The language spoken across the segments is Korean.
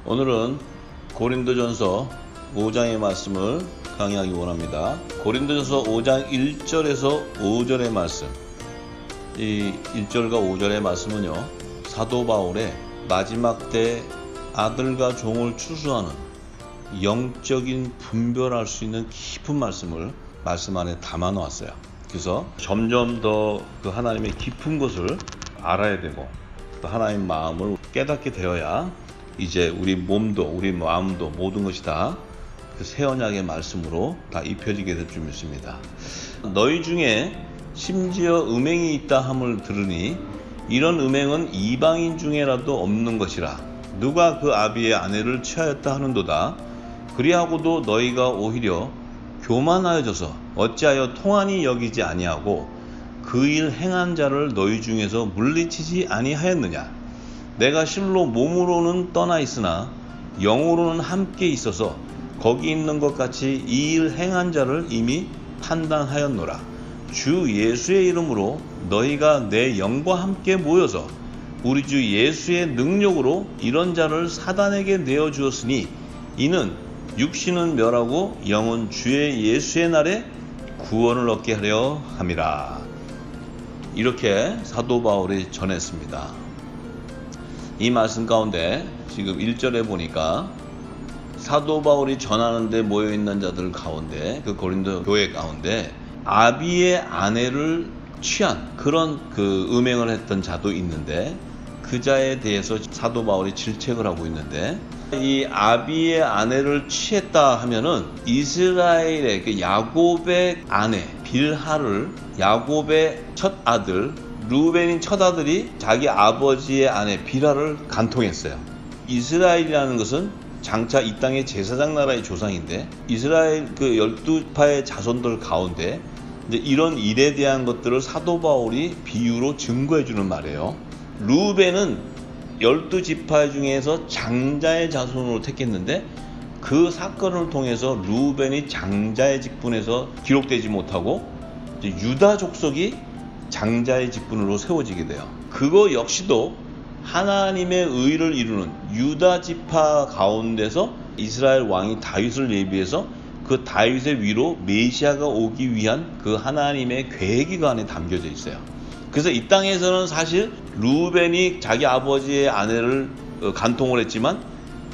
오늘은 고린도전서 5장의 말씀을 강의하기 원합니다. 고린도전서 5장 1절에서 5절의 말씀, 이 1절과 5절의 말씀은요, 사도 바울의 마지막 때 아들과 종을 추수하는 영적인 분별할 수 있는 깊은 말씀을 말씀 안에 담아 놓았어요. 그래서 점점 더 그 하나님의 깊은 것을 알아야 되고, 또 하나님의 마음을 깨닫게 되어야 이제 우리 몸도 우리 마음도 모든 것이 다 그 새 언약의 말씀으로 다 입혀지게 될 줄 믿습니다. 너희 중에 심지어 음행이 있다 함을 들으니 이런 음행은 이방인 중에라도 없는 것이라. 누가 그 아비의 아내를 취하였다 하는도다. 그리하고도 너희가 오히려 교만하여져서 어찌하여 통한이 여기지 아니하고 그 일 행한 자를 너희 중에서 물리치지 아니하였느냐. 내가 실로 몸으로는 떠나 있으나 영으로는 함께 있어서 거기 있는 것 같이 이 일 행한 자를 이미 판단하였노라. 주 예수의 이름으로 너희가 내 영과 함께 모여서 우리 주 예수의 능력으로 이런 자를 사단에게 내어주었으니 이는 육신은 멸하고 영은 주의 예수의 날에 구원을 얻게 하려 함이라. 이렇게 사도 바울이 전했습니다. 이 말씀 가운데 지금 1절에 보니까 사도 바울이 전하는 데 모여있는 자들 가운데, 그 고린도 교회 가운데 아비의 아내를 취한 그런 그 음행을 했던 자도 있는데, 그 자에 대해서 사도 바울이 질책을 하고 있는데, 이 아비의 아내를 취했다 하면은 이스라엘의 그 야곱의 아내 빌하를, 야곱의 첫 아들 루벤인 첫 아들이 자기 아버지의 아내 빌하를 간통했어요. 이스라엘이라는 것은 장차 이 땅의 제사장 나라의 조상인데, 이스라엘 그 12파의 자손들 가운데 이제 이런 일에 대한 것들을 사도 바울이 비유로 증거해 주는 말이에요. 루벤은 12지파 중에서 장자의 자손으로 택했는데, 그 사건을 통해서 루벤이 장자의 직분에서 기록되지 못하고 유다 족속이 장자의 직분으로 세워지게 돼요. 그거 역시도 하나님의 의를 이루는 유다 지파 가운데서 이스라엘 왕이 다윗을 예비해서 그 다윗의 위로 메시아가 오기 위한 그 하나님의 계획이 그 안에 담겨져 있어요. 그래서 이 땅에서는 사실 루벤이 자기 아버지의 아내를 간통을 했지만,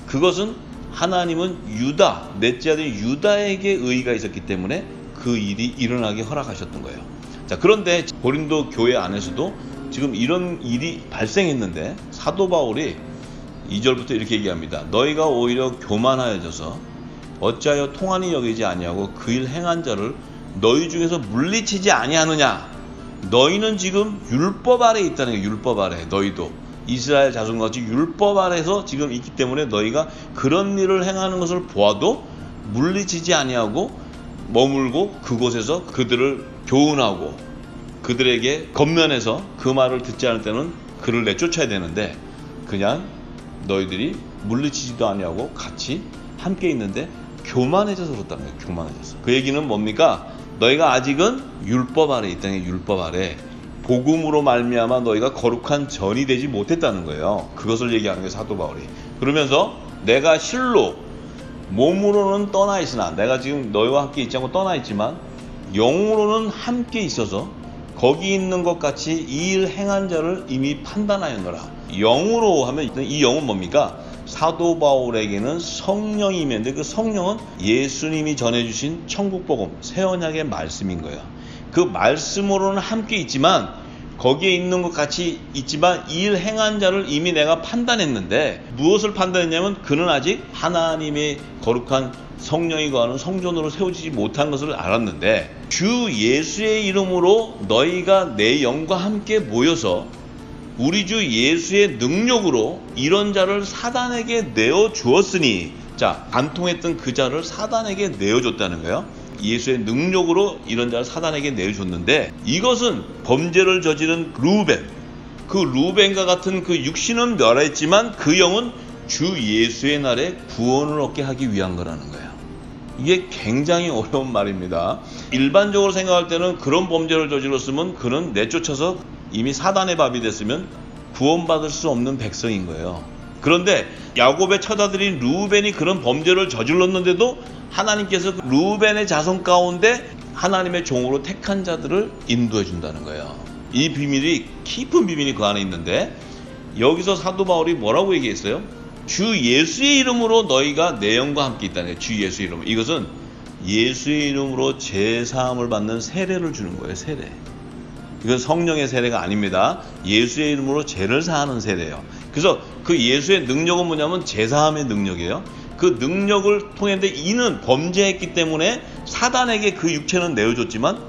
그것은 하나님은 유다, 넷째 아들 유다에게 의의가 있었기 때문에 그 일이 일어나게 허락하셨던 거예요. 자, 그런데 고린도 교회 안에서도 지금 이런 일이 발생했는데 사도 바울이 2절부터 이렇게 얘기합니다. 너희가 오히려 교만하여져서 어찌하여 통한이 여기지 아니하고 그 일 행한 자를 너희 중에서 물리치지 아니하느냐. 너희는 지금 율법 아래에 있다는 거예요. 율법 아래. 너희도 이스라엘 자손같이 율법 아래에서 지금 있기 때문에 너희가 그런 일을 행하는 것을 보아도 물리치지 아니하고 머물고 그곳에서 그들을 교훈하고 그들에게 겉면에서 그 말을 듣지 않을 때는 그를 내쫓아야 되는데, 그냥 너희들이 물리치지도 아니하고 같이 함께 있는데 교만해져서 그렇다는 거예요. 교만해져서. 그 얘기는 뭡니까? 너희가 아직은 율법 아래 있다는 거예요. 율법 아래. 복음으로 말미암아 너희가 거룩한 전이 되지 못했다는 거예요. 그것을 얘기하는 거예요, 사도 바울이. 그러면서 내가 실로 몸으로는 떠나 있으나, 내가 지금 너희와 함께 있지 않고 떠나 있지만 영으로는 함께 있어서 거기 있는 것 같이 이 일 행한 자를 이미 판단하였노라. 영으로 하면 이 영은 뭡니까? 사도 바울에게는 성령이면데, 그 성령은 예수님이 전해주신 천국복음 새 언약의 말씀인 거예요. 그 말씀으로는 함께 있지만, 거기에 있는 것 같이 있지만 이 일 행한 자를 이미 내가 판단했는데, 무엇을 판단했냐면 그는 아직 하나님의 거룩한 성령이 거하는 성전으로 세워지지 못한 것을 알았는데, 주 예수의 이름으로 너희가 내 영과 함께 모여서 우리 주 예수의 능력으로 이런 자를 사단에게 내어주었으니, 자, 간통했던 그 자를 사단에게 내어줬다는 거예요. 예수의 능력으로 이런 자를 사단에게 내어줬는데, 이것은 범죄를 저지른 루벤, 그 루벤과 같은 그 육신은 멸했지만 그 영은 주 예수의 날에 구원을 얻게 하기 위한 거라는 거예요. 이게 굉장히 어려운 말입니다. 일반적으로 생각할 때는 그런 범죄를 저질렀으면 그는 내쫓아서 이미 사단의 밥이 됐으면 구원받을 수 없는 백성인 거예요. 그런데 야곱의 처자들인 르우벤이 그런 범죄를 저질렀는데도 하나님께서 르우벤의 자손 가운데 하나님의 종으로 택한 자들을 인도해 준다는 거예요. 이 비밀이, 깊은 비밀이 그 안에 있는데, 여기서 사도 바울이 뭐라고 얘기했어요? 주 예수의 이름으로 너희가 내 영과 함께 있다는 거예요. 주 예수의 이름으로. 이것은 예수의 이름으로 제사함을 받는 세례를 주는 거예요. 세례. 이건 성령의 세례가 아닙니다. 예수의 이름으로 죄를 사하는 세례예요. 그래서 그 예수의 능력은 뭐냐면 제사함의 능력이에요. 그 능력을 통했는데 이는 범죄했기 때문에 사단에게 그 육체는 내어줬지만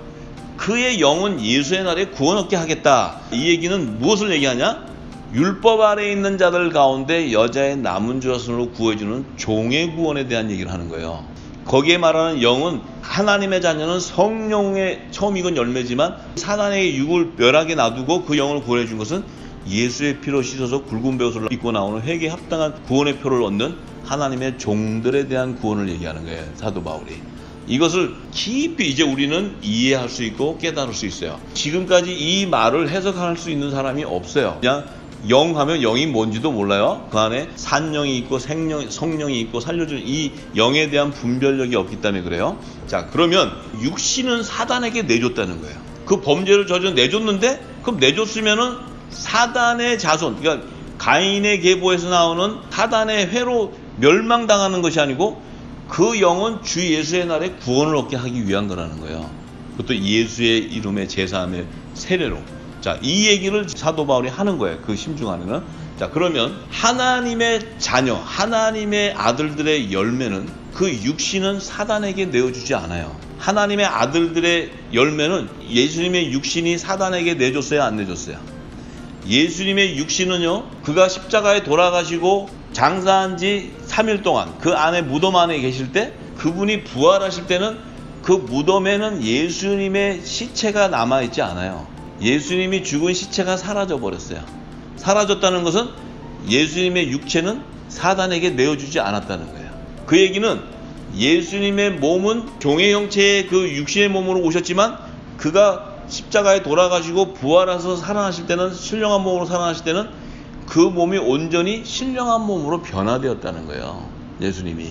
그의 영은 예수의 날에 구원 얻게 하겠다. 이 얘기는 무엇을 얘기하냐? 율법 아래에 있는 자들 가운데 여자의 남은 자손으로 구해주는 종의 구원에 대한 얘기를 하는 거예요. 거기에 말하는 영은, 하나님의 자녀는 성령의 처음 익은 열매지만 사단의 육을 멸하게 놔두고 그 영을 구원해준 것은 예수의 피로 씻어서 굵은 베옷을 입고 나오는 회개에 합당한 구원의 표를 얻는 하나님의 종들에 대한 구원을 얘기하는 거예요. 사도 바울이. 이것을 깊이 이제 우리는 이해할 수 있고 깨달을 수 있어요. 지금까지 이 말을 해석할 수 있는 사람이 없어요. 그냥 영 하면 영이 뭔지도 몰라요. 그 안에 산영이 있고 성령이 있고 살려주는 이 영에 대한 분별력이 없기 때문에 그래요. 자, 그러면 육신은 사단에게 내줬다는 거예요. 그 범죄를 저질러 내줬는데, 그럼 내줬으면은 사단의 자손, 그러니까 가인의 계보에서 나오는 사단의 회로 멸망당하는 것이 아니고 그 영은 주 예수의 날에 구원을 얻게 하기 위한 거라는 거예요. 그것도 예수의 이름의 제사함의 세례로. 자, 이 얘기를 사도 바울이 하는 거예요. 그 심중 안에는. 자, 그러면 하나님의 자녀, 하나님의 아들들의 열매는, 그 육신은 사단에게 내어주지 않아요. 하나님의 아들들의 열매는 예수님의 육신이 사단에게 내줬어요, 안 내줬어요? 예수님의 육신은요, 그가 십자가에 돌아가시고 장사한 지 3일 동안 그 안에 무덤 안에 계실 때, 그분이 부활하실 때는 그 무덤에는 예수님의 시체가 남아있지 않아요. 예수님이 죽은 시체가 사라져 버렸어요. 사라졌다는 것은 예수님의 육체는 사단에게 내어주지 않았다는 거예요. 그 얘기는 예수님의 몸은 종의 형체의 그 육신의 몸으로 오셨지만 그가 십자가에 돌아가시고 부활해서 살아나실 때는, 신령한 몸으로 살아나실 때는 그 몸이 온전히 신령한 몸으로 변화되었다는 거예요. 예수님이.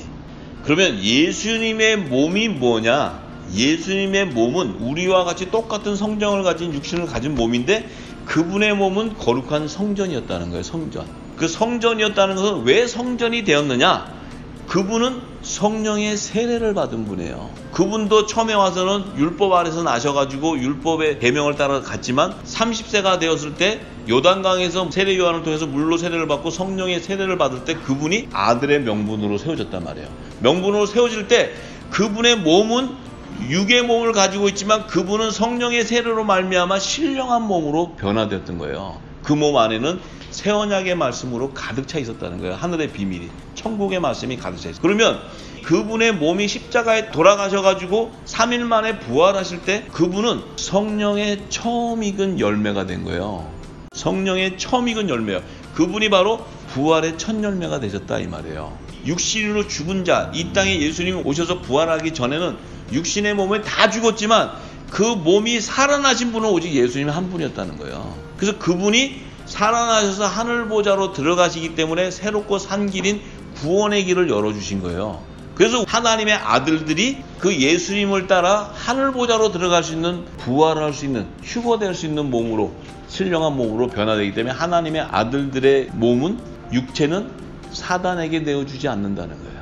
그러면 예수님의 몸이 뭐냐? 예수님의 몸은 우리와 같이 똑같은 성정을 가진 육신을 가진 몸인데 그분의 몸은 거룩한 성전이었다는 거예요. 성전. 그 성전이었다는 것은 왜 성전이 되었느냐? 그분은 성령의 세례를 받은 분이에요. 그분도 처음에 와서는 율법 아래서 나셔가지고 율법의 계명을 따라 갔지만 30세가 되었을 때 요단강에서 세례 요한을 통해서 물로 세례를 받고 성령의 세례를 받을 때 그분이 아들의 명분으로 세워졌단 말이에요. 명분으로 세워질 때 그분의 몸은 육의 몸을 가지고 있지만 그분은 성령의 세례로 말미암아 신령한 몸으로 변화되었던 거예요. 그 몸 안에는 새 언약의 말씀으로 가득 차 있었다는 거예요. 하늘의 비밀이, 천국의 말씀이 가득 차 있어요. 그러면 그분의 몸이 십자가에 돌아가셔가지고 3일 만에 부활하실 때 그분은 성령의 처음 익은 열매가 된 거예요. 성령의 처음 익은 열매예요. 그분이 바로 부활의 첫 열매가 되셨다 이 말이에요. 육신으로 죽은 자, 이 땅에 예수님이 오셔서 부활하기 전에는 육신의 몸에 다 죽었지만 그 몸이 살아나신 분은 오직 예수님 한 분이었다는 거예요. 그래서 그분이 살아나셔서 하늘보좌로 들어가시기 때문에 새롭고 산 길인 구원의 길을 열어주신 거예요. 그래서 하나님의 아들들이 그 예수님을 따라 하늘보좌로 들어갈 수 있는, 부활할 수 있는, 휴거될 수 있는 몸으로, 신령한 몸으로 변화되기 때문에 하나님의 아들들의 몸은, 육체는 사단에게 내어주지 않는다는 거예요.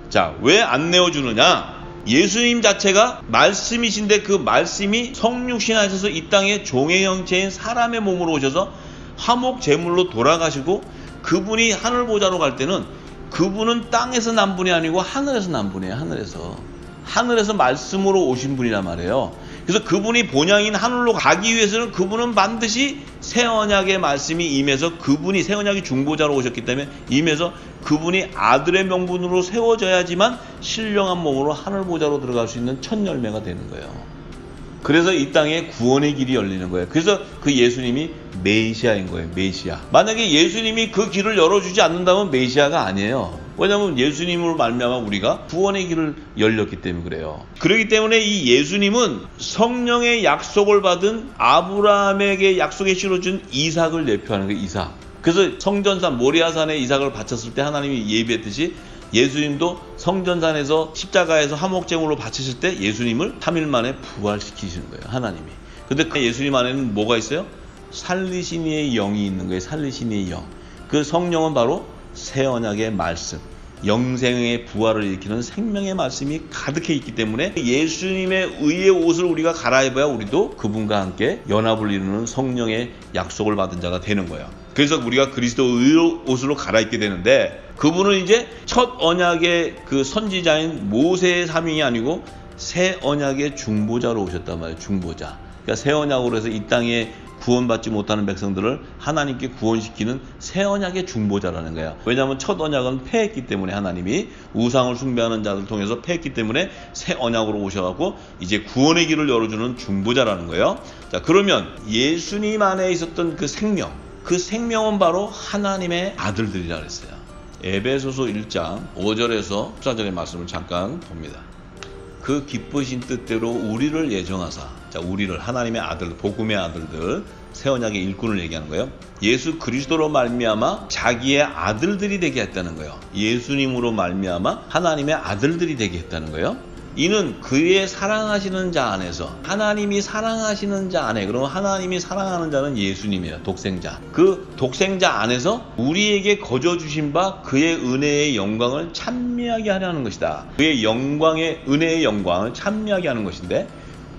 자, 왜 안 내어주느냐? 예수님 자체가 말씀이신데 그 말씀이 성육신 하셔서 이 땅에 종의 형체인 사람의 몸으로 오셔서 화목 제물로 돌아가시고 그분이 하늘보좌로 갈 때는 그분은 땅에서 난 분이 아니고 하늘에서 난 분이에요. 하늘에서 말씀으로 오신 분이란 말이에요. 그래서 그분이 본향인 하늘로 가기 위해서는 그분은 반드시 새 언약의 말씀이 임해서, 그분이 새 언약의 중보자로 오셨기 때문에 임해서 그분이 아들의 명분으로 세워져야지만 신령한 몸으로 하늘보좌로 들어갈 수 있는 첫 열매가 되는 거예요. 그래서 이 땅에 구원의 길이 열리는 거예요. 그래서 그 예수님이 메시아인 거예요. 메시아. 만약에 예수님이 그 길을 열어주지 않는다면 메시아가 아니에요. 왜냐하면 예수님으로 말미암아 우리가 구원의 길을 열렸기 때문에 그래요. 그렇기 때문에 이 예수님은 성령의 약속을 받은 아브라함에게 약속에 실어준 이삭을 예표하는 거예요. 이삭. 그래서 성전산 모리아산에 이삭을 바쳤을 때 하나님이 예비했듯이 예수님도 성전산에서 십자가에서 화목제물로 바치실 때 예수님을 3일 만에 부활시키시는 거예요, 하나님이. 근데 그 예수님 안에는 뭐가 있어요? 살리신 이의 영이 있는 거예요. 살리신 이의 영. 그 성령은 바로 새 언약의 말씀, 영생의 부활을 일으키는 생명의 말씀이 가득해 있기 때문에 예수님의 의의 옷을 우리가 갈아입어야 우리도 그분과 함께 연합을 이루는 성령의 약속을 받은 자가 되는 거예요. 그래서 우리가 그리스도의 옷으로 갈아입게 되는데, 그분은 이제 첫 언약의 그 선지자인 모세의 사명이 아니고 새 언약의 중보자로 오셨단 말이에요. 중보자. 그러니까 새 언약으로 해서 이 땅에 구원받지 못하는 백성들을 하나님께 구원시키는 새 언약의 중보자라는 거야. 왜냐하면 첫 언약은 패했기 때문에, 하나님이 우상을 숭배하는 자들 통해서 패했기 때문에 새 언약으로 오셔갖고 이제 구원의 길을 열어주는 중보자라는 거예요. 자, 그러면 예수님 안에 있었던 그 생명, 그 생명은 바로 하나님의 아들들이라 그랬어요. 에베소서 1장 5절에서 14절의 말씀을 잠깐 봅니다. 그 기쁘신 뜻대로 우리를 예정하사, 자, 우리를, 하나님의 아들, 복음의 아들들, 새 언약의 일꾼을 얘기하는 거예요. 예수 그리스도로 말미암아 자기의 아들들이 되게 했다는 거예요. 예수님으로 말미암아 하나님의 아들들이 되게 했다는 거예요. 이는 그의 사랑하시는 자 안에서, 하나님이 사랑하시는 자 안에, 그러면 하나님이 사랑하는 자는 예수님이에요. 독생자. 그 독생자 안에서 우리에게 거저 주신 바 그의 은혜의 영광을 찬미하게 하려는 것이다. 그의 영광의, 은혜의 영광을 찬미하게 하는 것인데,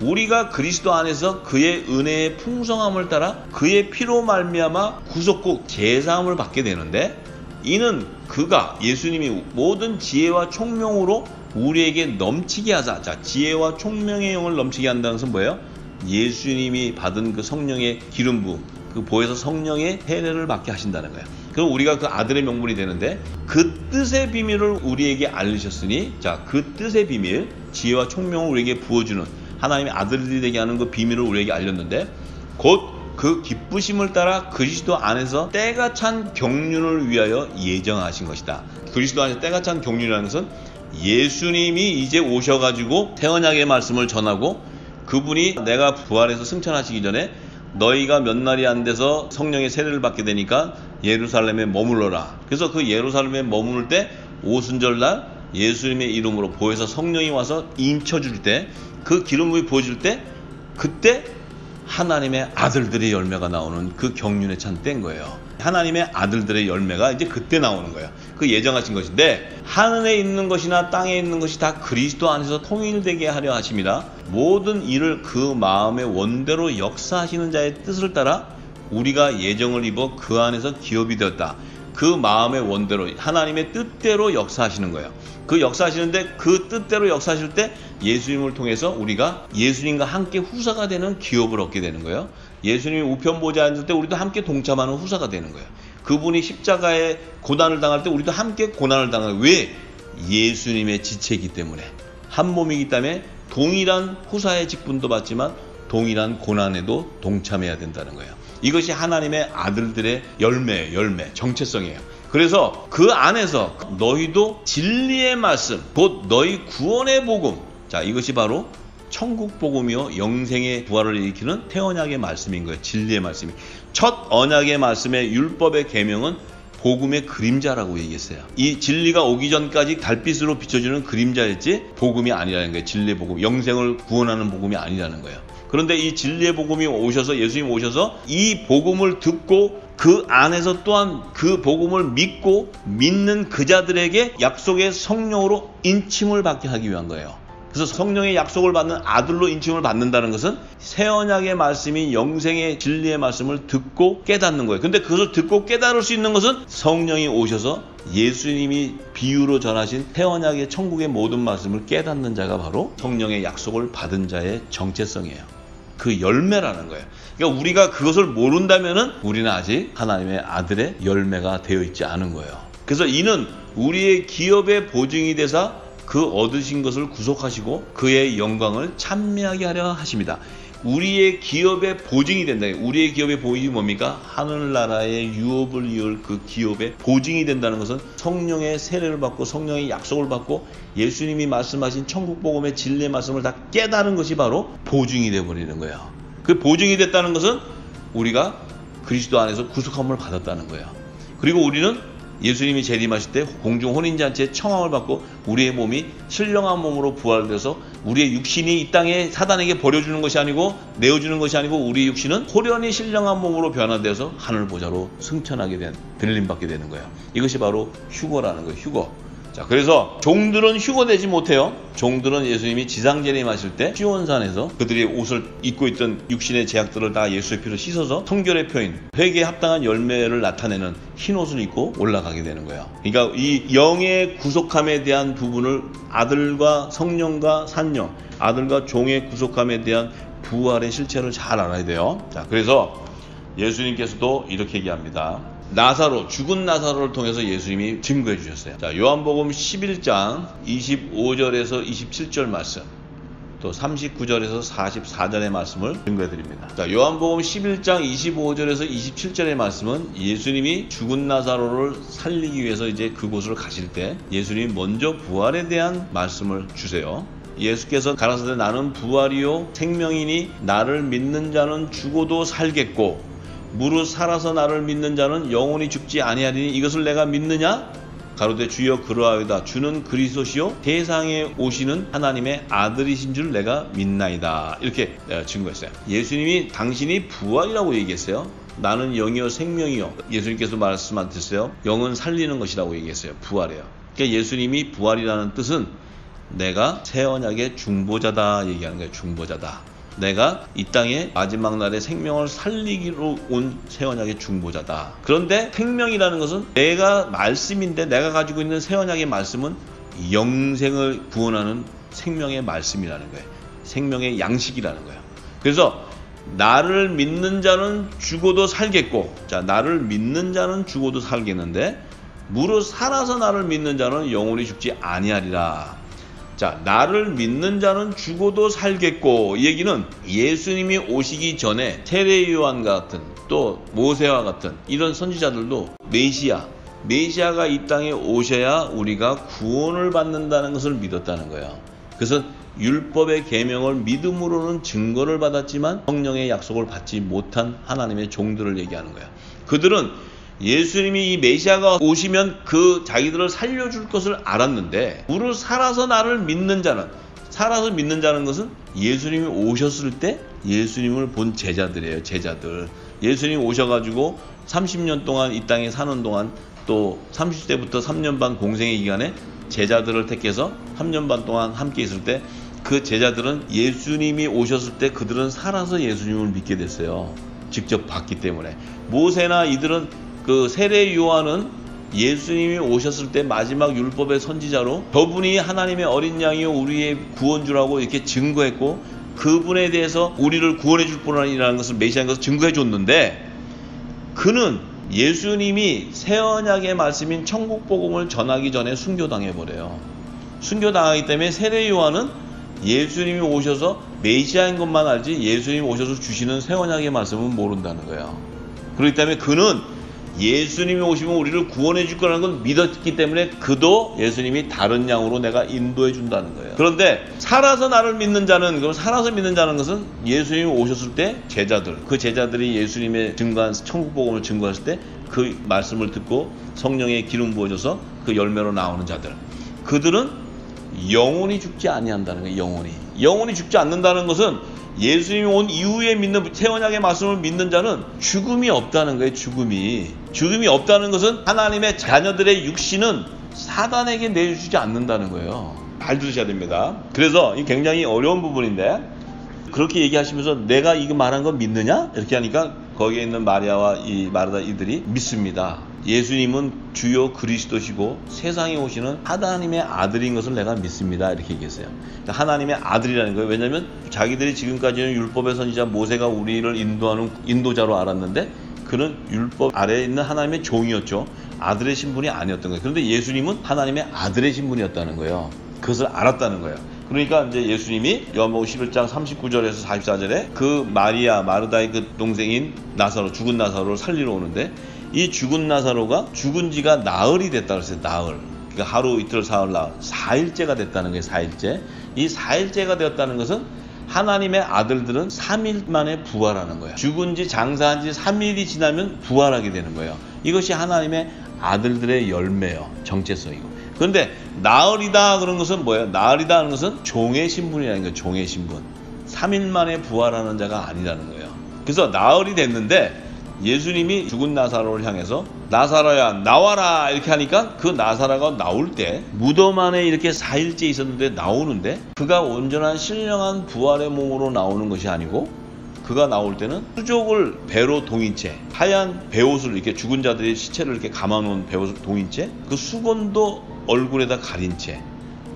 우리가 그리스도 안에서 그의 은혜의 풍성함을 따라 그의 피로 말미암아 구속국 제사함을 받게 되는데, 이는 그가, 예수님이 모든 지혜와 총명으로 우리에게 넘치게 하사, 자, 지혜와 총명의 영을 넘치게 한다는 것은 뭐예요? 예수님이 받은 그 성령의 기름 부음, 그 보혜사 성령의 세례를 받게 하신다는 거예요. 그럼 우리가 그 아들의 명분이 되는데, 그 뜻의 비밀을 우리에게 알리셨으니, 자, 그 뜻의 비밀, 지혜와 총명을 우리에게 부어주는 하나님의 아들들이 되게 하는 그 비밀을 우리에게 알렸는데, 곧 그 기쁘심을 따라 그리스도 안에서 때가 찬 경륜을 위하여 예정하신 것이다. 그리스도 안에서 때가 찬 경륜이라는 것은 예수님이 이제 오셔가지고 새 언약의 말씀을 전하고, 그분이 내가 부활해서 승천하시기 전에 너희가 몇 날이 안 돼서 성령의 세례를 받게 되니까 예루살렘에 머물러라. 그래서 그 예루살렘에 머무를 때 오순절날 예수님의 이름으로 보혜사 성령이 와서 인쳐줄 때, 그 기름이 부어질 때, 그때 하나님의 아들들의 열매가 나오는 그 경륜에 찬 때인 거예요. 하나님의 아들들의 열매가 이제 그때 나오는 거예요. 그 예정하신 것인데, 하늘에 있는 것이나 땅에 있는 것이 다 그리스도 안에서 통일되게 하려 하심이라. 모든 일을 그 마음의 원대로 역사하시는 자의 뜻을 따라 우리가 예정을 입어 그 안에서 기업이 되었다. 그 마음의 원대로, 하나님의 뜻대로 역사하시는 거예요. 그 역사하시는데, 그 뜻대로 역사하실 때 예수님을 통해서 우리가 예수님과 함께 후사가 되는 기업을 얻게 되는 거예요. 예수님이 우편 보좌에 앉을 때 우리도 함께 동참하는 후사가 되는 거예요. 그분이 십자가에 고난을 당할 때 우리도 함께 고난을 당하는 거예요. 왜? 예수님의 지체이기 때문에. 한 몸이기 때문에 동일한 후사의 직분도 받지만 동일한 고난에도 동참해야 된다는 거예요. 이것이 하나님의 아들들의 열매, 정체성이에요. 그래서 그 안에서 너희도 진리의 말씀, 곧 너희 구원의 복음, 자, 이것이 바로 천국 복음이요 영생의 부활을 일으키는 새 언약의 말씀인 거예요. 진리의 말씀이. 첫 언약의 말씀의 율법의 계명은 복음의 그림자라고 얘기했어요. 이 진리가 오기 전까지 달빛으로 비춰주는 그림자였지 복음이 아니라는 거예요. 진리의 복음, 영생을 구원하는 복음이 아니라는 거예요. 그런데 이 진리의 복음이 오셔서, 예수님 오셔서 이 복음을 듣고 그 안에서 또한 그 복음을 믿고 믿는 그 자들에게 약속의 성령으로 인침을 받게 하기 위한 거예요. 그래서 성령의 약속을 받는 아들로 인침을 받는다는 것은 새 언약의 말씀이 영생의 진리의 말씀을 듣고 깨닫는 거예요. 근데 그것을 듣고 깨달을 수 있는 것은 성령이 오셔서 예수님이 비유로 전하신 새 언약의 천국의 모든 말씀을 깨닫는 자가 바로 성령의 약속을 받은 자의 정체성이에요. 그 열매라는 거예요. 그러니까 우리가 그것을 모른다면은 우리는 아직 하나님의 아들의 열매가 되어 있지 않은 거예요. 그래서 이는 우리의 기업의 보증이 되사 그 얻으신 것을 구속하시고 그의 영광을 찬미하게 하려 하십니다. 우리의 기업의 보증이 된다. 우리의 기업의 보증이 뭡니까? 하늘나라의 유업을 이을 그 기업의 보증이 된다는 것은 성령의 세례를 받고 성령의 약속을 받고 예수님이 말씀하신 천국복음의 진리의 말씀을 다 깨달은 것이 바로 보증이 되어버리는 거예요. 그 보증이 됐다는 것은 우리가 그리스도 안에서 구속함을 받았다는 거예요. 그리고 우리는 예수님이 재림하실 때 공중 혼인잔치의 청함을 받고 우리의 몸이 신령한 몸으로 부활돼서 우리의 육신이 이 땅에 사단에게 버려주는 것이 아니고 내어주는 것이 아니고 우리의 육신은 호련히 신령한 몸으로 변화돼서 하늘 보좌로 승천하게 된, 들림받게 되는 거예요. 이것이 바로 휴거라는 거예요. 휴거. 자, 그래서 종들은 휴거되지 못해요. 종들은 예수님이 지상재림하실 때 시온산에서 그들이 옷을 입고 있던 육신의 제약들을 다 예수의 피로 씻어서 성결의 표인, 회개에 합당한 열매를 나타내는 흰 옷을 입고 올라가게 되는 거예요. 그러니까 이 영의 구속함에 대한 부분을 아들과 성령과 산령, 아들과 종의 구속함에 대한 부활의 실체를 잘 알아야 돼요. 자, 그래서 예수님께서도 이렇게 얘기합니다. 나사로, 죽은 나사로를 통해서 예수님이 증거해 주셨어요. 자, 요한복음 11장 25절에서 27절 말씀, 또 39절에서 44절의 말씀을 증거해 드립니다. 자, 요한복음 11장 25절에서 27절의 말씀은 예수님이 죽은 나사로를 살리기 위해서 이제 그곳을 가실 때 예수님이 먼저 부활에 대한 말씀을 주세요. 예수께서 가라사대 나는 부활이요 생명이니 나를 믿는 자는 죽어도 살겠고 무릇 살아서 나를 믿는 자는 영원히 죽지 아니하리니 이것을 내가 믿느냐? 가로되 주여 그러하여다. 주는 그리스도시요 세상에 오시는 하나님의 아들이신 줄 내가 믿나이다. 이렇게 증거했어요. 예수님이 당신이 부활이라고 얘기했어요. 나는 영이요 생명이요. 예수님께서 말씀하셨어요. 영은 살리는 것이라고 얘기했어요. 부활이에요. 그러니까 예수님이 부활이라는 뜻은 내가 새 언약의 중보자다 얘기하는 거예요. 중보자다. 내가 이 땅에 마지막 날에 생명을 살리기로 온 새 언약의 중보자다. 그런데 생명이라는 것은 내가 말씀인데 내가 가지고 있는 새 언약의 말씀은 영생을 구원하는 생명의 말씀이라는 거예요. 생명의 양식이라는 거예요. 그래서 나를 믿는 자는 죽어도 살겠고, 자, 나를 믿는 자는 죽어도 살겠는데 무릇 살아서 나를 믿는 자는 영원히 죽지 아니하리라. 자, 나를 믿는 자는 죽어도 살겠고, 이 얘기는 예수님이 오시기 전에 세례 요한 같은 또 모세와 같은 이런 선지자들도 메시아가 이 땅에 오셔야 우리가 구원을 받는다는 것을 믿었다는 거예요. 그래서 율법의 계명을 믿음으로는 증거를 받았지만 성령의 약속을 받지 못한 하나님의 종들을 얘기하는 거예요. 그들은 예수님이 이 메시아가 오시면 그 자기들을 살려줄 것을 알았는데 무릇 살아서 나를 믿는 자는, 살아서 믿는 자는 것은 예수님이 오셨을 때 예수님을 본 제자들이에요. 제자들. 예수님이 오셔가지고 30년 동안 이 땅에 사는 동안 또 30세부터 3년 반 공생의 기간에 제자들을 택해서 3년 반 동안 함께 있을 때 그 제자들은 예수님이 오셨을 때 그들은 살아서 예수님을 믿게 됐어요. 직접 봤기 때문에. 모세나 이들은 그 세례 요한은 예수님이 오셨을 때 마지막 율법의 선지자로 저분이 하나님의 어린 양이요 우리의 구원주라고 이렇게 증거했고 그분에 대해서 우리를 구원해 줄 분이라는 것을 메시아인 것을 증거해 줬는데 그는 예수님이 새 언약의 말씀인 천국 복음을 전하기 전에 순교당해 버려요. 순교당하기 때문에 세례 요한은 예수님이 오셔서 메시아인 것만 알지 예수님이 오셔서 주시는 새 언약의 말씀은 모른다는 거예요. 그렇기 때문에 그는 예수님이 오시면 우리를 구원해 줄 거라는 걸 믿었기 때문에 그도 예수님이 다른 양으로 내가 인도해 준다는 거예요. 그런데 살아서 나를 믿는 자는, 그럼 살아서 믿는 자는 것은 예수님이 오셨을 때 제자들, 그 제자들이 예수님의 증거한 천국 복음을 증거했을 때 그 말씀을 듣고 성령의 기름 부어져서 그 열매로 나오는 자들, 그들은 영원히 죽지 아니한다는 거예요. 영원히 죽지 않는다는 것은 예수님이 온 이후에 믿는 새 언약의 말씀을 믿는 자는 죽음이 없다는 거예요. 죽음이 없다는 것은 하나님의 자녀들의 육신은 사단에게 내주지 않는다는 거예요. 잘 들으셔야 됩니다. 그래서 이 굉장히 어려운 부분인데 그렇게 얘기하시면서 내가 이거 말한 거 믿느냐? 이렇게 하니까 거기에 있는 마리아와 이 마르다 이들이 믿습니다. 예수님은 주요 그리스도시고 세상에 오시는 하나님의 아들인 것을 내가 믿습니다. 이렇게 얘기했어요. 그러니까 하나님의 아들이라는 거예요. 왜냐하면 자기들이 지금까지는 율법의 선지자 모세가 우리를 인도하는 인도자로 알았는데 그는 율법 아래에 있는 하나님의 종이었죠. 아들의 신분이 아니었던 거예요. 그런데 예수님은 하나님의 아들의 신분이었다는 거예요. 그것을 알았다는 거예요. 그러니까 이제 예수님이 요한복음 11장 39절에서 44절에 그 마리아 마르다의 그 동생인 나사로, 죽은 나사로를 살리러 오는데 이 죽은 나사로가 죽은 지가 나흘이 됐다고 했어요. 나흘. 그러니까 하루 이틀 사흘 나흘 4일째가 됐다는 거예요. 4일째. 이 4일째가 되었다는 것은 하나님의 아들들은 3일 만에 부활하는 거예요. 죽은 지 장사한 지 3일이 지나면 부활하게 되는 거예요. 이것이 하나님의 아들들의 열매요. 정체성이고. 그런데 나으리다 그런 것은 뭐예요? 나으리다 하는 것은 종의 신분이라는 거예요. 종의 신분. 3일 만에 부활하는 자가 아니라는 거예요. 그래서 나흘이 됐는데 예수님이 죽은 나사로를 향해서 나사로야 나와라 이렇게 하니까 그 나사로가 나올 때 무덤 안에 이렇게 4일째 있었는데 나오는데 그가 온전한 신령한 부활의 몸으로 나오는 것이 아니고 그가 나올 때는 수족을 배로 동인 채 하얀 베옷을 이렇게 죽은 자들의 시체를 이렇게 감아놓은 베옷을 동인 채 그 수건도 얼굴에다 가린 채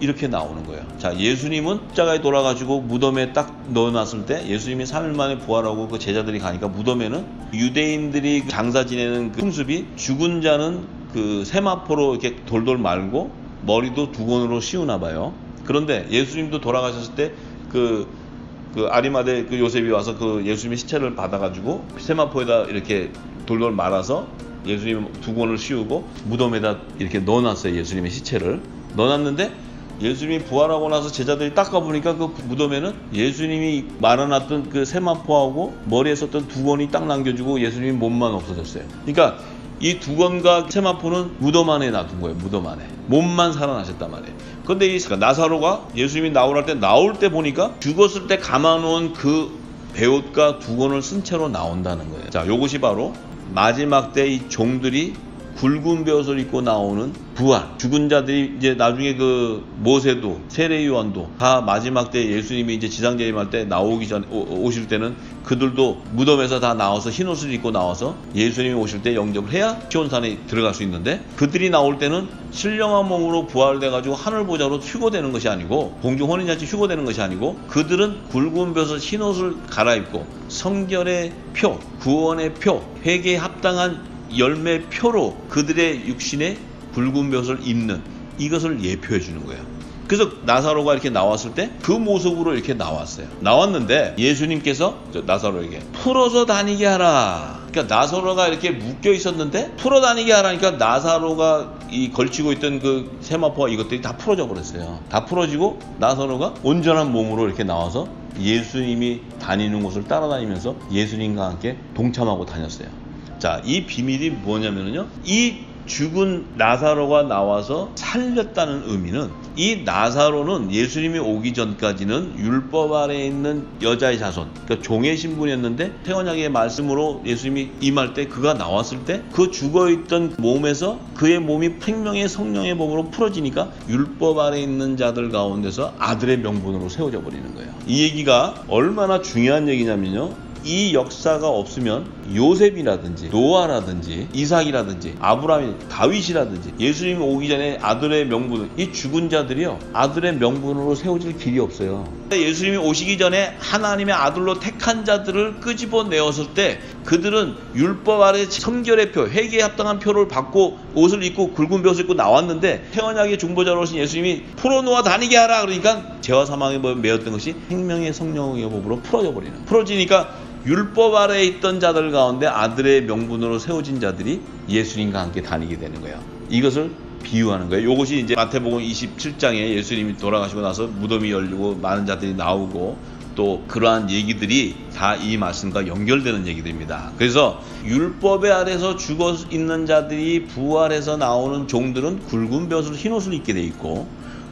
이렇게 나오는 거예요. 자, 예수님은 십자가에 돌아가시고 무덤에 딱 넣어놨을 때 예수님이 3일 만에 부활하고 그 제자들이 가니까 무덤에는 유대인들이 장사 지내는 그 풍습이 죽은 자는 그 세마포로 이렇게 돌돌 말고 머리도 두건으로 씌우나 봐요. 그런데 예수님도 돌아가셨을 때 그 아리마대 그 요셉이 와서 그 예수님의 시체를 받아가지고 세마포에다 이렇게 돌돌 말아서 예수님 두건을 씌우고 무덤에다 이렇게 넣어놨어요. 예수님의 시체를 넣어놨는데 예수님이 부활하고 나서 제자들이 닦아보니까 그 무덤에는 예수님이 말아놨던 그 세마포하고 머리에 썼던 두건이 딱 남겨주고 예수님이 몸만 없어졌어요. 그러니까 이 두건과 세마포는 무덤 안에 놔둔 거예요. 무덤 안에. 몸만 살아나셨단 말이에요. 그런데 이 나사로가 예수님이 나올 때 보니까 죽었을 때 감아놓은 그 베옷과 두건을 쓴 채로 나온다는 거예요. 자, 요것이 바로 마지막 때 이 종들이 굵은 베옷을 입고 나오는 부활. 죽은 자들이 이제 나중에 그 모세도 세례 요한도 다 마지막 때 예수님이 이제 지상재림할 때 나오기 전 오실 때는 그들도 무덤에서 다 나와서 흰 옷을 입고 나와서 예수님이 오실 때 영접을 해야 시온산에 들어갈 수 있는데 그들이 나올 때는 신령한 몸으로 부활돼 가지고 하늘 보좌로 휴거되는 것이 아니고 공중 혼인잔치 휴거되는 것이 아니고 그들은 굵은 베옷을 흰 옷을 갈아입고 성결의 표, 구원의 표, 회개에 합당한 열매 표로 그들의 육신에 굵은 베옷을 입는 이것을 예표해 주는 거예요. 그래서 나사로가 이렇게 나왔을 때 그 모습으로 이렇게 나왔어요. 나왔는데 예수님께서 나사로에게 풀어서 다니게 하라. 그러니까 나사로가 이렇게 묶여 있었는데 풀어 다니게 하라니까 나사로가 이 걸치고 있던 그 세마포와 이것들이 다 풀어져 버렸어요. 다 풀어지고 나사로가 온전한 몸으로 이렇게 나와서 예수님이 다니는 곳을 따라다니면서 예수님과 함께 동참하고 다녔어요. 자, 이 비밀이 뭐냐면요. 이 죽은 나사로가 나와서 살렸다는 의미는 이 나사로는 예수님이 오기 전까지는 율법 아래에 있는 여자의 자손, 그러니까 종의 신분이었는데 태원약의 말씀으로 예수님이 임할 때 그가 나왔을 때 그 죽어있던 몸에서 그의 몸이 생명의 성령의 몸으로 풀어지니까 율법 아래에 있는 자들 가운데서 아들의 명분으로 세워져 버리는 거예요. 이 얘기가 얼마나 중요한 얘기냐면요. 이 역사가 없으면 요셉이라든지 노아라든지 이삭이라든지 아브라함이 다윗이라든지 예수님이 오기 전에 아들의 명분, 이 죽은 자들이요 아들의 명분으로 세워질 길이 없어요. 예수님이 오시기 전에 하나님의 아들로 택한 자들을 끄집어내었을 때 그들은 율법 아래 성결의 표, 회개에 합당한 표를 받고 옷을 입고 굵은 베옷을 입고 나왔는데 태원약의 중보자로 오신 예수님이 풀어놓아 다니게 하라 그러니까 죄와 사망에 매였던 것이 생명의 성령의 법으로 풀어져 버리는, 풀어지니까 율법 아래에 있던 자들 가운데 아들의 명분으로 세워진 자들이 예수님과 함께 다니게 되는 거예요. 이것을 비유하는 거예요. 이것이 이제 마태복음 27장에 예수님이 돌아가시고 나서 무덤이 열리고 많은 자들이 나오고 또 그러한 얘기들이 다 이 말씀과 연결되는 얘기들입니다. 그래서 율법의 아래서 죽어 있는 자들이 부활해서 나오는 종들은 굵은 베옷을 흰 옷을 입게 돼 있고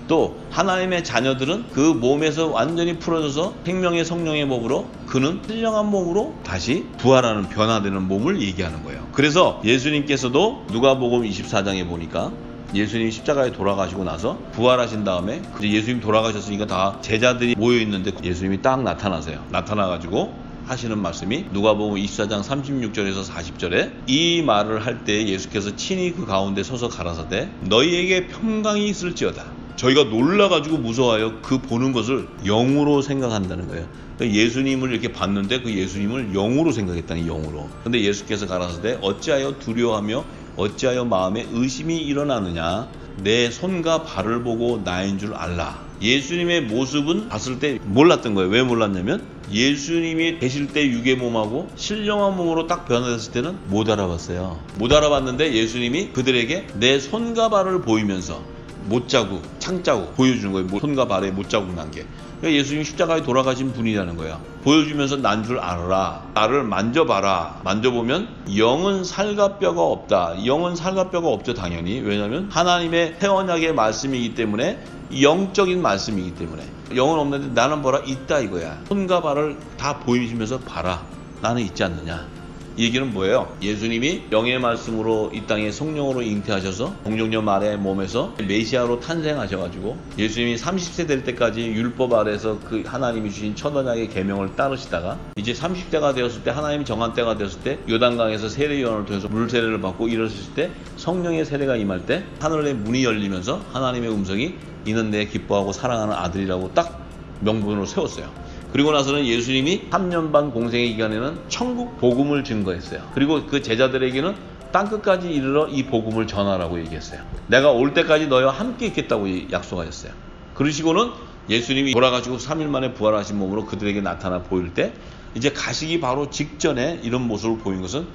또 하나님의 자녀들은 그 몸에서 완전히 풀어져서 생명의 성령의 몸으로 그는 신령한 몸으로 다시 부활하는 변화되는 몸을 얘기하는 거예요. 그래서 예수님께서도 누가복음 24장에 보니까 예수님이 십자가에 돌아가시고 나서 부활하신 다음에 예수님 돌아가셨으니까 다 제자들이 모여있는데 예수님이 딱 나타나세요. 나타나가지고 하시는 말씀이 누가복음 24장 36절에서 40절에 이 말을 할 때 예수께서 친히 그 가운데 서서 가라사대 너희에게 평강이 있을지어다. 저희가 놀라가지고 무서워하여 그 보는 것을 영으로 생각한다는 거예요. 예수님을 이렇게 봤는데 그 예수님을 영으로 생각했다니 영으로. 근데 예수께서 가라사대 어찌하여 두려워하며 어찌하여 마음에 의심이 일어나느냐. 내 손과 발을 보고 나인 줄 알라. 예수님의 모습은 봤을 때 몰랐던 거예요. 왜 몰랐냐면 예수님이 계실 때 육의 몸하고 신령한 몸으로 딱 변화됐을 때는 못 알아봤어요. 못 알아봤는데 예수님이 그들에게 내 손과 발을 보이면서 못자국, 창자국 보여주는 거예요. 손과 발에 못자국 난 게. 그러니까 예수님이 십자가에 돌아가신 분이라는 거야. 보여주면서 난 줄 알아라. 나를 만져봐라. 만져보면 영은 살과 뼈가 없다. 영은 살과 뼈가 없죠, 당연히. 왜냐하면 하나님의 새 언약의 말씀이기 때문에, 영적인 말씀이기 때문에. 영은 없는데 나는 뭐라? 있다 이거야. 손과 발을 다 보이시면서 봐라. 나는 있지 않느냐. 이 얘기는 뭐예요? 예수님이 영의 말씀으로 이 땅에 성령으로 잉태하셔서 동정녀 마리아의 몸에서 메시아로 탄생하셔가지고 예수님이 30세 될 때까지 율법 아래에서 그 하나님이 주신 첫 언약의 계명을 따르시다가 이제 30대가 되었을 때, 하나님이 정한 때가 되었을 때 요단강에서 세례요한을 통해서 물 세례를 받고 이러셨을 때, 성령의 세례가 임할 때 하늘의 문이 열리면서 하나님의 음성이 이는 내 기뻐하고 사랑하는 아들이라고 딱 명분으로 세웠어요. 그리고 나서는 예수님이 3년 반 공생의 기간에는 천국 복음을 증거했어요. 그리고 그 제자들에게는 땅끝까지 이르러 이 복음을 전하라고 얘기했어요. 내가 올 때까지 너희와 함께 있겠다고 약속하셨어요. 그러시고는 예수님이 돌아가시고 3일 만에 부활하신 몸으로 그들에게 나타나 보일 때, 이제 가시기 바로 직전에 이런 모습을 보인 것은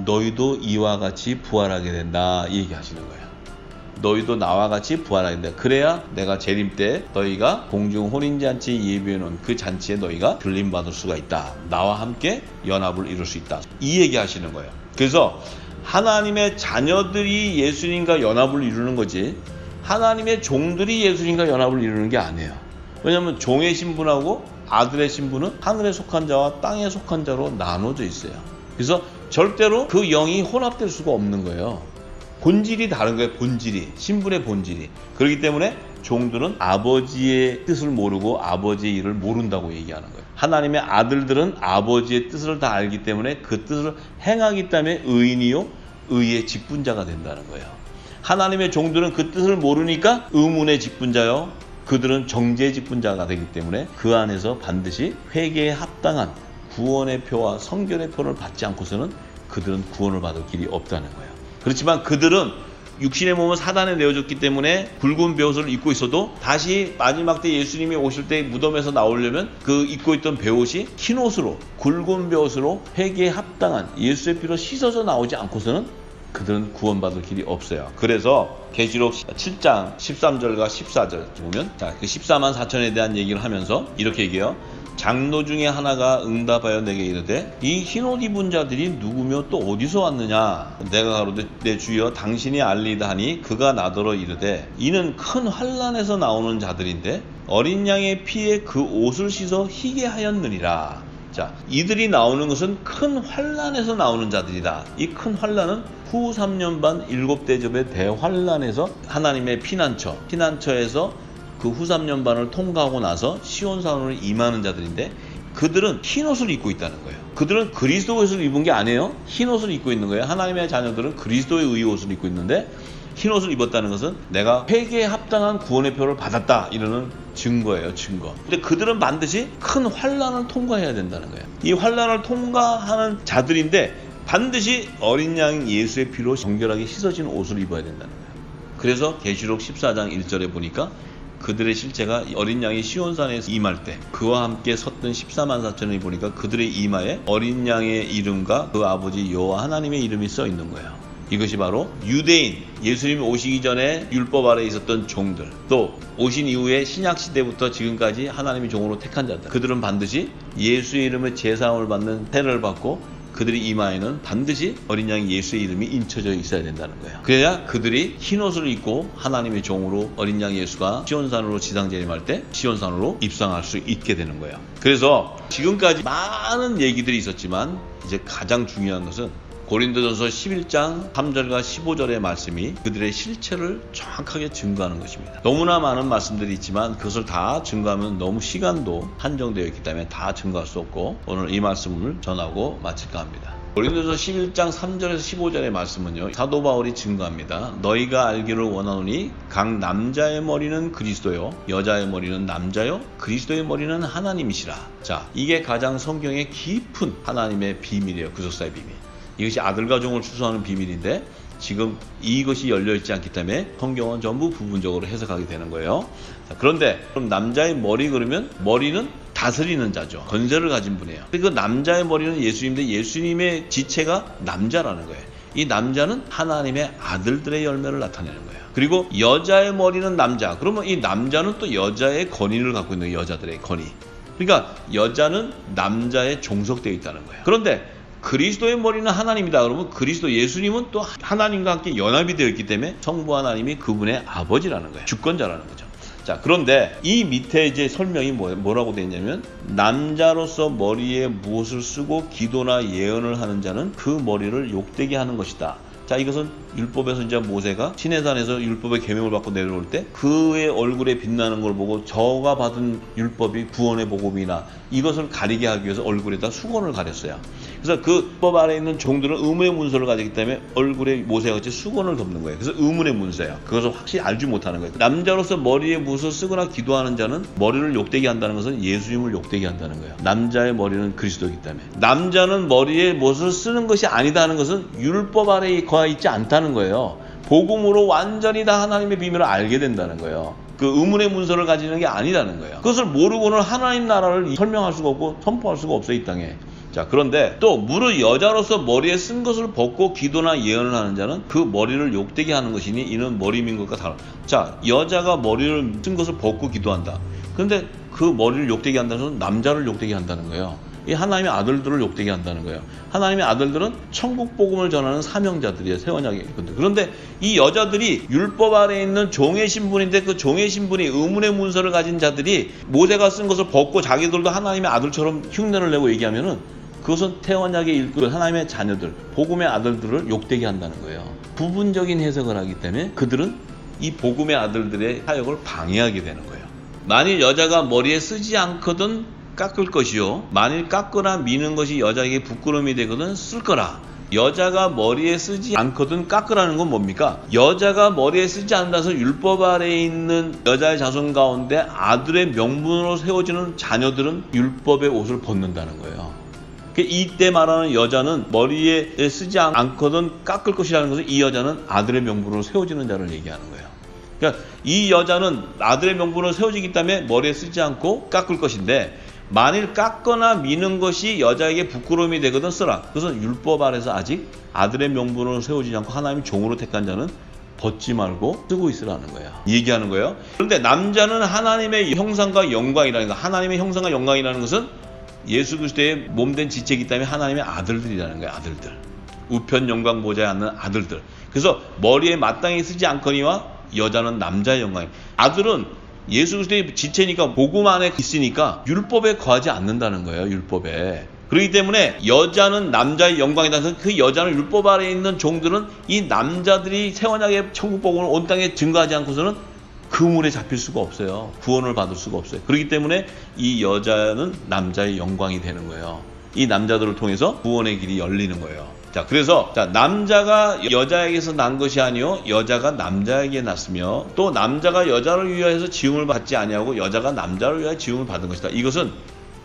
너희도 이와 같이 부활하게 된다, 이 얘기하시는 거예요. 너희도 나와 같이 부활하게 된다. 그래야 내가 재림 때 너희가 공중 혼인잔치 예비해 놓은 그 잔치에 너희가 들림받을 수가 있다. 나와 함께 연합을 이룰 수 있다. 이 얘기 하시는 거예요. 그래서 하나님의 자녀들이 예수님과 연합을 이루는 거지, 하나님의 종들이 예수님과 연합을 이루는 게 아니에요. 왜냐하면 종의 신분하고 아들의 신분은 하늘에 속한 자와 땅에 속한 자로 나눠져 있어요. 그래서 절대로 그 영이 혼합될 수가 없는 거예요. 본질이 다른 거예요. 본질이, 신분의 본질이. 그렇기 때문에 종들은 아버지의 뜻을 모르고 아버지의 일을 모른다고 얘기하는 거예요. 하나님의 아들들은 아버지의 뜻을 다 알기 때문에 그 뜻을 행하기 때문에 의인이요 의의 직분자가 된다는 거예요. 하나님의 종들은 그 뜻을 모르니까 의문의 직분자요, 그들은 정죄의 직분자가 되기 때문에 그 안에서 반드시 회개에 합당한 구원의 표와 성결의 표를 받지 않고서는 그들은 구원을 받을 길이 없다는 거예요. 그렇지만 그들은 육신의 몸은 사단에 내어줬기 때문에 굵은 베옷을 입고 있어도 다시 마지막 때 예수님이 오실 때 무덤에서 나오려면 그 입고 있던 베옷이 흰 옷으로, 굵은 베옷으로 회개에 합당한 예수의 피로 씻어서 나오지 않고서는 그들은 구원받을 길이 없어요. 그래서 계시록 7장 13절과 14절 보면, 그 14만 4천에 대한 얘기를 하면서 이렇게 얘기해요. 장로 중에 하나가 응답하여 내게 이르되 이 흰옷 입은 자들이 누구며 또 어디서 왔느냐. 내가 가로되 내 주여 당신이 알리다 하니 그가 나더러 이르되 이는 큰 환난에서 나오는 자들인데 어린 양의 피에 그 옷을 씻어 희게 하였느니라. 자, 이들이 나오는 것은 큰 환난에서 나오는 자들이다. 이 큰 환난은 후 3년 반 7대접의 대환난에서 하나님의 피난처에서 그 후 3년 반을 통과하고 나서 시온산으로 임하는 자들인데, 그들은 흰옷을 입고 있다는 거예요. 그들은 그리스도의 옷을 입은 게 아니에요. 흰옷을 입고 있는 거예요. 하나님의 자녀들은 그리스도의 의의 옷을 입고 있는데, 흰옷을 입었다는 것은 내가 회개에 합당한 구원의 표를 받았다, 이러는 증거예요. 증거. 근데 그들은 반드시 큰 환난을 통과해야 된다는 거예요. 이 환난을 통과하는 자들인데 반드시 어린 양 예수의 피로 정결하게 씻어진 옷을 입어야 된다는 거예요. 그래서 계시록 14장 1절에 보니까 그들의 실체가 어린 양이 시온산에서 임할 때 그와 함께 섰던 14만 4천을 보니까 그들의 이마에 어린 양의 이름과 그 아버지 여호와 하나님의 이름이 써 있는 거예요. 이것이 바로 유대인, 예수님이 오시기 전에 율법 아래에 있었던 종들, 또 오신 이후에 신약시대부터 지금까지 하나님이 종으로 택한 자들, 그들은 반드시 예수의 이름의 제사함을 받는 세례를 받고 그들의 이마에는 반드시 어린 양 예수의 이름이 인쳐져 있어야 된다는 거예요. 그래야 그들이 흰옷을 입고 하나님의 종으로 어린 양 예수가 시온산으로 지상재림할 때 시온산으로 입성할 수 있게 되는 거예요. 그래서 지금까지 많은 얘기들이 있었지만 이제 가장 중요한 것은 고린도전서 11장 3절과 15절의 말씀이 그들의 실체를 정확하게 증거하는 것입니다. 너무나 많은 말씀들이 있지만 그것을 다 증거하면 너무 시간도 한정되어 있기 때문에 다 증거할 수 없고 오늘 이 말씀을 전하고 마칠까 합니다. 고린도전서 11장 3절에서 15절의 말씀은요, 사도 바울이 증거합니다. 너희가 알기를 원하노니 각 남자의 머리는 그리스도요 여자의 머리는 남자요 그리스도의 머리는 하나님이시라. 자, 이게 가장 성경의 깊은 하나님의 비밀이에요. 구속사의 비밀. 이것이 아들과 종을 추수하는 비밀인데 지금 이것이 열려있지 않기 때문에 성경은 전부 부분적으로 해석하게 되는 거예요. 자, 그런데 그럼 남자의 머리, 그러면 머리는 다스리는 자죠. 건세를 가진 분이에요. 그 남자의 머리는 예수님인데 예수님의 지체가 남자라는 거예요. 이 남자는 하나님의 아들들의 열매를 나타내는 거예요. 그리고 여자의 머리는 남자. 그러면 이 남자는 또 여자의 권위를 갖고 있는 거예요. 여자들의 권위. 그러니까 여자는 남자에 종속되어 있다는 거예요. 그런데 그리스도의 머리는 하나님이다. 그러면 그리스도 예수님은 또 하나님과 함께 연합이 되어 있기 때문에 성부 하나님이 그분의 아버지라는 거예요. 주권자라는 거죠. 자, 그런데 이 밑에 이제 설명이 뭐라고 되어 있냐면, 남자로서 머리에 무엇을 쓰고 기도나 예언을 하는 자는 그 머리를 욕되게 하는 것이다. 자, 이것은 율법에서 이제 모세가 시내산에서 율법의 계명을 받고 내려올 때 그의 얼굴에 빛나는 걸 보고 저가 받은 율법이 구원의 복음이나 이것을 가리게 하기 위해서 얼굴에다 수건을 가렸어요. 그래서 그 율법 아래에 있는 종들은 의문의 문서를 가지기 때문에 얼굴에 모세같이 수건을 덮는 거예요. 그래서 의문의 문서예요. 그것을 확실히 알지 못하는 거예요. 남자로서 머리에 무엇을 쓰거나 기도하는 자는 머리를 욕되게 한다는 것은 예수님을 욕되게 한다는 거예요. 남자의 머리는 그리스도이기 때문에. 남자는 머리에 무엇을 쓰는 것이 아니다는 것은 율법 아래에 거하 있지 않다는 거예요. 복음으로 완전히 다 하나님의 비밀을 알게 된다는 거예요. 그 의문의 문서를 가지는 게 아니라는 거예요. 그것을 모르고는 하나님 나라를 설명할 수가 없고 선포할 수가 없어요, 이 땅에. 자, 그런데 또 무릇 여자로서 머리에 쓴 것을 벗고 기도나 예언을 하는 자는 그 머리를 욕되게 하는 것이니 이는 머리 민 것과 다르다. 자, 여자가 머리를 쓴 것을 벗고 기도한다. 그런데 그 머리를 욕되게 한다는 것은 남자를 욕되게 한다는 거예요. 이 하나님의 아들들을 욕되게 한다는 거예요. 하나님의 아들들은 천국 복음을 전하는 사명자들이에요. 새 언약의. 그런데 이 여자들이 율법 아래에 있는 종의 신분인데 그 종의 신분이 의문의 문서를 가진 자들이 모세가 쓴 것을 벗고 자기들도 하나님의 아들처럼 흉내를 내고 얘기하면은 그것은 태언약의 일꾼, 하나님의 자녀들, 복음의 아들들을 욕되게 한다는 거예요. 부분적인 해석을 하기 때문에 그들은 이 복음의 아들들의 사역을 방해하게 되는 거예요. 만일 여자가 머리에 쓰지 않거든 깎을 것이요, 만일 깎거나 미는 것이 여자에게 부끄러움이 되거든 쓸 거라. 여자가 머리에 쓰지 않거든 깎으라는 건 뭡니까? 여자가 머리에 쓰지 않는다서 율법 아래에 있는 여자의 자손 가운데 아들의 명분으로 세워지는 자녀들은 율법의 옷을 벗는다는 거예요. 이때 말하는 여자는 머리에 쓰지 않거든 깎을 것이라는 것은 이 여자는 아들의 명분으로 세워지는 자를 얘기하는 거예요. 그러니까 이 여자는 아들의 명분으로 세워지기 때문에 머리에 쓰지 않고 깎을 것인데, 만일 깎거나 미는 것이 여자에게 부끄러움이 되거든 쓰라. 그것은 율법 아래서 아직 아들의 명분으로 세워지지 않고 하나님의 종으로 택한 자는 벗지 말고 쓰고 있으라는 거예요. 얘기하는 거예요. 그런데 남자는 하나님의 형상과 영광이라는 거, 하나님의 형상과 영광이라는 것은 예수 그리스도의 몸된 지체이기 때문에 하나님의 아들들이라는 거예요. 아들들. 우편 영광 보좌에 앉는 아들들. 그래서 머리에 마땅히 쓰지 않거니와 여자는 남자의 영광이에요. 아들은 예수 그리스도의 지체니까 복음 안에 있으니까 율법에 거하지 않는다는 거예요. 율법에. 그렇기 때문에 여자는 남자의 영광이다. 그 여자는 율법 아래에 있는 종들은 이 남자들이 새 언약의 천국 복음을 온 땅에 증거하지 않고서는 그물에 잡힐 수가 없어요. 구원을 받을 수가 없어요. 그렇기 때문에 이 여자는 남자의 영광이 되는 거예요. 이 남자들을 통해서 구원의 길이 열리는 거예요. 자, 그래서 남자가 여자에게서 난 것이 아니요 여자가 남자에게 났으며 또 남자가 여자를 위하여서 지음을 받지 아니하고 여자가 남자를 위하여 지음을 받은 것이다. 이것은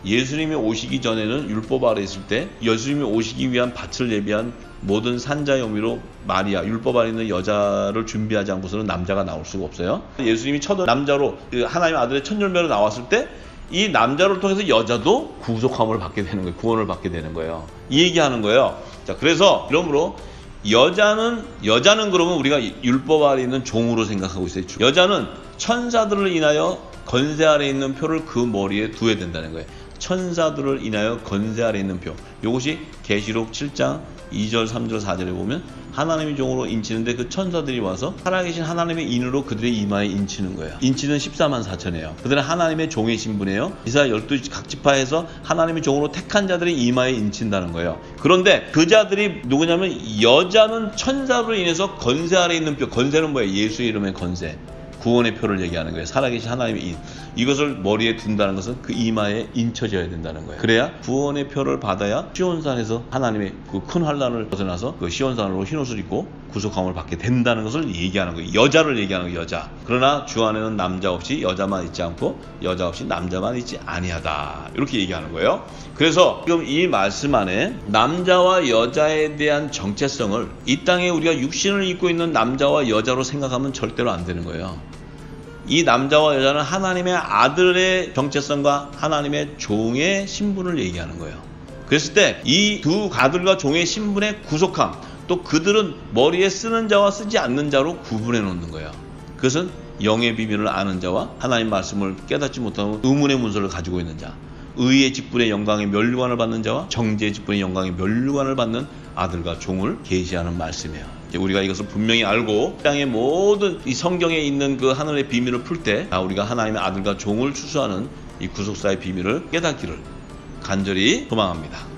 예수님이 오시기 전에는 율법 아래 있을 때 예수님이 오시기 위한 밭을 예비한 모든 산자의 의미로 마리아, 율법 아래 있는 여자를 준비하지 않고서는 남자가 나올 수가 없어요. 예수님이 첫 남자로 하나님의 아들의 첫 열매로 나왔을 때 이 남자를 통해서 여자도 구속함을 받게 되는 거예요. 구원을 받게 되는 거예요. 이 얘기하는 거예요. 자, 그래서 그러므로 여자는 그러면 우리가 율법 아래 있는 종으로 생각하고 있어요. 여자는 천사들을 인하여 건세 아래 있는 표를 그 머리에 두어야 된다는 거예요. 천사들을 인하여 건세 아래 있는 표. 이것이 계시록 7장 2절, 3절, 4절에 보면 하나님의 종으로 인치는데 그 천사들이 와서 살아계신 하나님의 인으로 그들의 이마에 인치는 거예요. 인치는 14만 4천이에요. 그들은 하나님의 종의 신분이에요. 이스라엘 12 각 지파에서 하나님의 종으로 택한 자들이 이마에 인친다는 거예요. 그런데 그 자들이 누구냐면 여자는 천사로 인해서 건세 아래 있는 표. 건세는 뭐예요? 예수의 이름의 건세. 구원의 표를 얘기하는 거예요. 살아계신 하나님의 인. 이것을 머리에 둔다는 것은 그 이마에 인쳐져야 된다는 거예요. 그래야 구원의 표를 받아야 시온산에서 하나님의 그 큰 환난을 벗어나서 그 시온산으로 흰옷을 입고 구속함을 받게 된다는 것을 얘기하는 거예요. 여자를 얘기하는 거예요. 여자. 그러나 주 안에는 남자 없이 여자만 있지 않고 여자 없이 남자만 있지 아니하다. 이렇게 얘기하는 거예요. 그래서 지금 이 말씀 안에 남자와 여자에 대한 정체성을 이 땅에 우리가 육신을 입고 있는 남자와 여자로 생각하면 절대로 안 되는 거예요. 이 남자와 여자는 하나님의 아들의 정체성과 하나님의 종의 신분을 얘기하는 거예요. 그랬을 때 이 두 아들과 종의 신분의 구속함, 또 그들은 머리에 쓰는 자와 쓰지 않는 자로 구분해 놓는 거예요. 그것은 영의 비밀을 아는 자와 하나님 말씀을 깨닫지 못하는 의문의 문서를 가지고 있는 자, 의의 직분의 영광의 면류관을 받는 자와 정죄의 직분의 영광의 면류관을 받는 아들과 종을 계시하는 말씀이에요. 우리가 이것을 분명히 알고 땅의 모든 이 성경에 있는 그 하늘의 비밀을 풀 때 우리가 하나님의 아들과 종을 추수하는 이 구속사의 비밀을 깨닫기를 간절히 소망합니다.